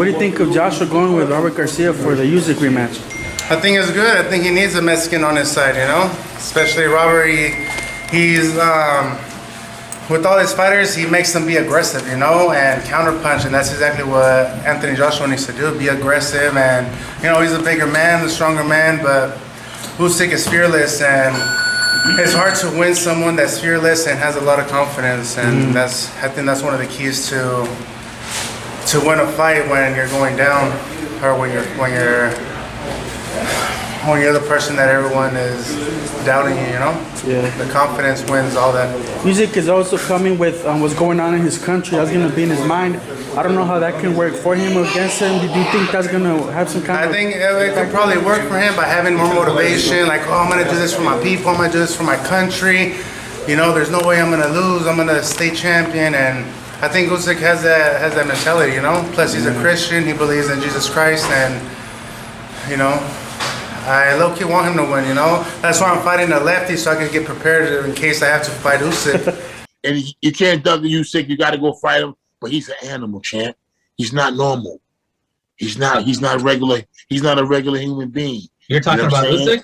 What do you think of Joshua going with Robert Garcia for the Usyk rematch? I think it's good. I think he needs a Mexican on his side, you know? Especially Robert, he's with all his fighters, he makes them be aggressive, you know, and counterpunch, and that's exactly what Anthony Joshua needs to do, be aggressive, and, you know, he's a bigger man, the stronger man, but Usyk is fearless, and it's hard to win someone that's fearless and has a lot of confidence, and I think that's one of the keys to win a fight when you're going down, or when you're the person that everyone is doubting you, you know? Yeah. The confidence wins all that. Usyk is also coming with what's going on in his country. That's going to be in his mind. I don't know how that can work for him or against him. Do you think that's going to have some kind of... I think it could probably work for him by having more motivation. Like, oh, I'm going to do this for my people. I'm going to do this for my country. You know, there's no way I'm going to lose. I'm going to stay champion. And I think Usyk has that mentality, you know? Plus, he's a Christian. He believes in Jesus Christ. And, you know... I low-key want him to win, you know? That's why I'm fighting a lefty, so I can get prepared in case I have to fight Usyk. And you can't duck Usyk. You got to go fight him. But he's an animal, champ. He's not normal. He's not regular. He's not a regular human being. You're talking about Usyk?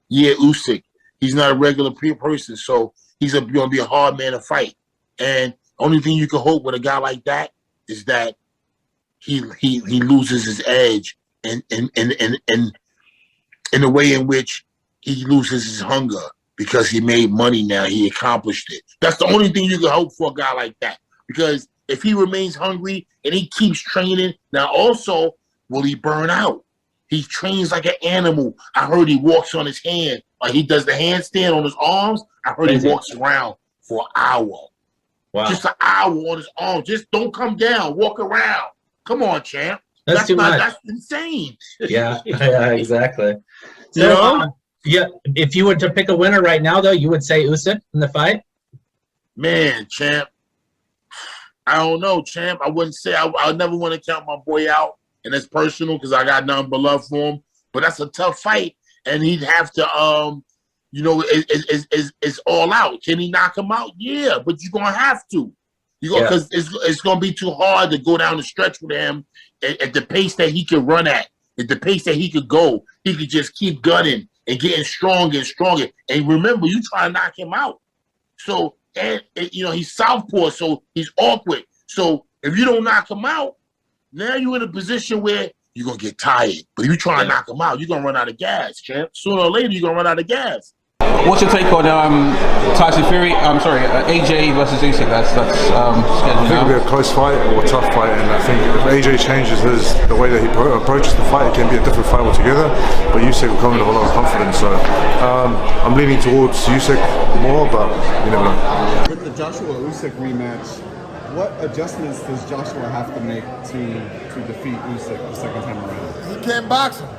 Yeah, Usyk. He's not a regular person, so he's going to be a hard man to fight. And only thing you can hope with a guy like that is that he loses his edge and in the way in which he loses his hunger because he made money now, he accomplished it. That's the only thing you can hope for a guy like that. Because if he remains hungry and he keeps training, now also, will he burn out? He trains like an animal. I heard he walks on his hand. Like he does the handstand on his arms. I heard he walks around for an hour. Wow. Just an hour on his arms. Just don't come down. Walk around. Come on, champ. That's too much. That's insane. Yeah, exactly. So, You know? yeah, if you were to pick a winner right now, though, you would say Usyk in the fight? Man, champ. I don't know, champ. I wouldn't say. I never want to count my boy out, and it's personal because I got nothing but love for him. But that's a tough fight, and he'd have to, you know, it's all out. Can he knock him out? Yeah, but you're gonna have to. Because it's gonna be too hard to go down the stretch with him at the pace that he could run at the pace that he could go. He could just keep gunning and getting stronger and stronger. And remember, you try to knock him out. So, and you know, he's southpaw, so he's awkward. So if you don't knock him out, now you're in a position where you're going to get tired. But if you try to knock him out, you're going to run out of gas, champ. Sooner or later, you're going to run out of gas. What's your take on Tyson Fury? I'm sorry, AJ versus Usyk. That's scheduled. I think it'll be a close fight or a tough fight, and I think if AJ changes the way that he approaches the fight, it can be a different fight altogether. But Usyk will come in with a lot of confidence, so I'm leaning towards Usyk more, but you never know. With the Joshua Usyk rematch, what adjustments does Joshua have to make to defeat Usyk the second time around? He can't box him.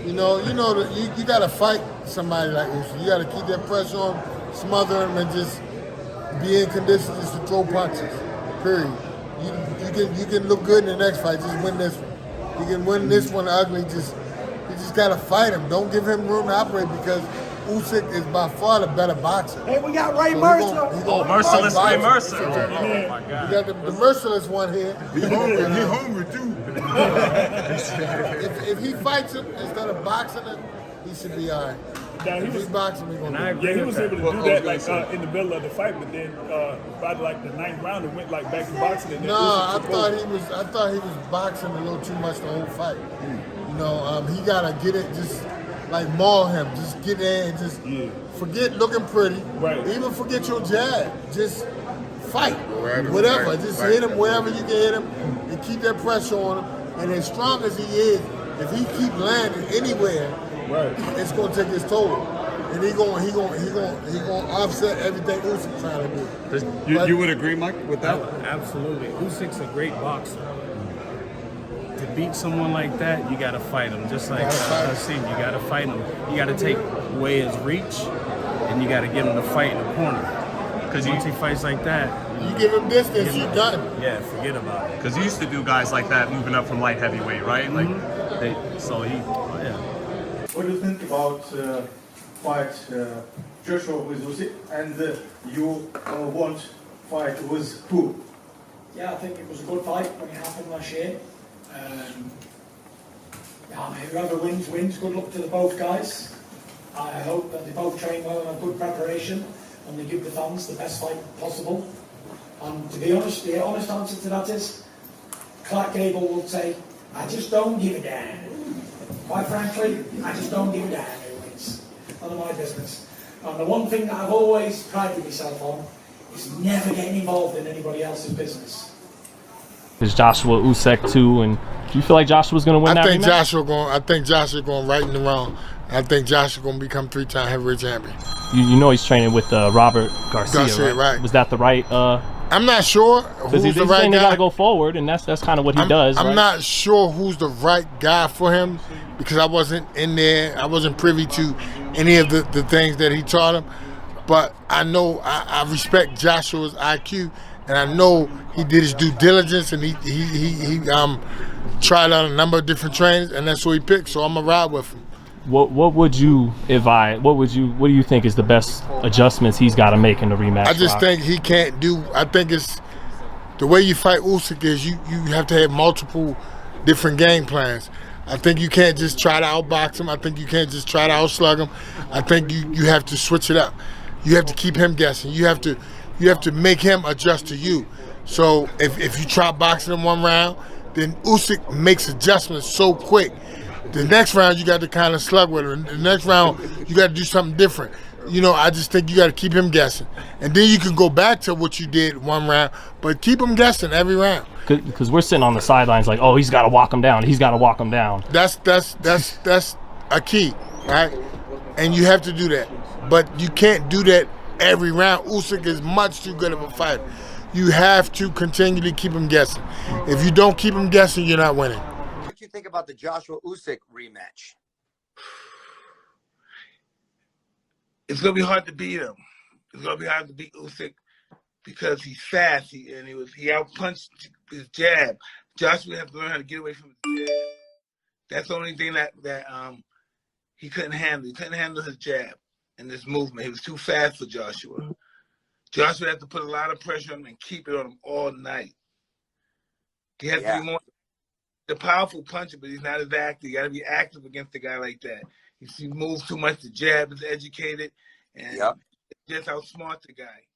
You know, you got to fight somebody like this. You got to keep that pressure on, smother him, and just be in condition just to throw punches. Period. You can look good in the next fight. Just win this one. You can win this one ugly. You just got to fight him. Don't give him room to operate because Usyk is by far the better boxer. Hey, we got Ray Mercer. Merciless Ray Mercer. Oh my God. You got the merciless one here. He hungry too. If he fights him instead of boxing him, he should be all right. Now, if he boxing him, he was able to do that like in the middle of the fight, but then by like the 9th round, it went like back to boxing. And then I thought he was boxing a little too much the whole fight. You know, he gotta get it, just like maul him, just get in, and just forget looking pretty. Right. Even forget your jab. Just fight, whatever. Just hit him wherever you can hit him, and keep that pressure on him. And as strong as he is, if he keep landing anywhere, it's gonna take his toll, and he gonna offset everything Usyk's trying to do. You would agree, Mike, with that? Absolutely. Usyk's a great boxer. To beat someone like that, you gotta fight him. Just like Hassan, you gotta fight him. You gotta take away his reach, and you gotta get him to fight in the corner. Because once he fights like that, you give him distance, he's done. Yeah, forget about it. Because you used to do guys like that moving up from light heavyweight, right? Like, What do you think about fight Joshua with Usyk, and you won't fight with who? Yeah, I think it was a good fight when it happened last year. Yeah, whoever wins, wins. Good luck to the both guys. I hope that they both train well and have good preparation, and they give the fans the best fight possible. And to be honest, the honest answer to that is, Clark Gable will say, I just don't give a damn. Quite frankly, I just don't give a damn who wins. None of my business. And the one thing that I've always prided myself on is never getting involved in anybody else's business. There's Joshua Usyk too, and do you feel like Joshua's going to win that rematch? I think Joshua going right in the wrong. I think Joshua going to become 3-time heavyweight champion. You know he's training with Robert Garcia, right? Was that the right? I'm not sure who's the right guy. They got to go forward, and that's kind of what he does. I'm right? not sure who's the right guy for him because I wasn't in there. I wasn't privy to any of the things that he taught him. But I know I respect Joshua's IQ, and I know he did his due diligence, and he tried out a number of different trainers, and that's who he picked. So I'm gonna ride with him. What would you advise? What do you think is the best adjustments he's got to make in the rematch? I just think he can't do. I think it's the way you fight Usyk is you have to have multiple different game plans. I think you can't just try to outbox him. I think you can't just try to outslug him. I think you have to switch it up. You have to keep him guessing. You have to make him adjust to you. So if you try boxing him one round, then Usyk makes adjustments so quick. The next round you got to kind of slug with him. The next round you got to do something different. You know, I just think you got to keep him guessing, and then you can go back to what you did one round, but keep him guessing every round. Because we're sitting on the sidelines like, oh, he's got to walk him down. He's got to walk him down. That's a key, right? And you have to do that, but you can't do that every round. Usyk is much too good of a fighter. You have to continually keep him guessing. If you don't keep him guessing, you're not winning. What do you think about the Joshua Usyk rematch? It's gonna be hard to beat him. It's gonna be hard to beat Usyk because he's fast. He outpunched his jab. Joshua has to learn how to get away from his jab. That's the only thing that he couldn't handle. He couldn't handle his jab and this movement. He was too fast for Joshua. Joshua had to put a lot of pressure on him and keep it on him all night. He has to be more the powerful puncher, but he's not as active. You got to be active against a guy like that. He moves too much. The jab is educated, and just outsmart the guy.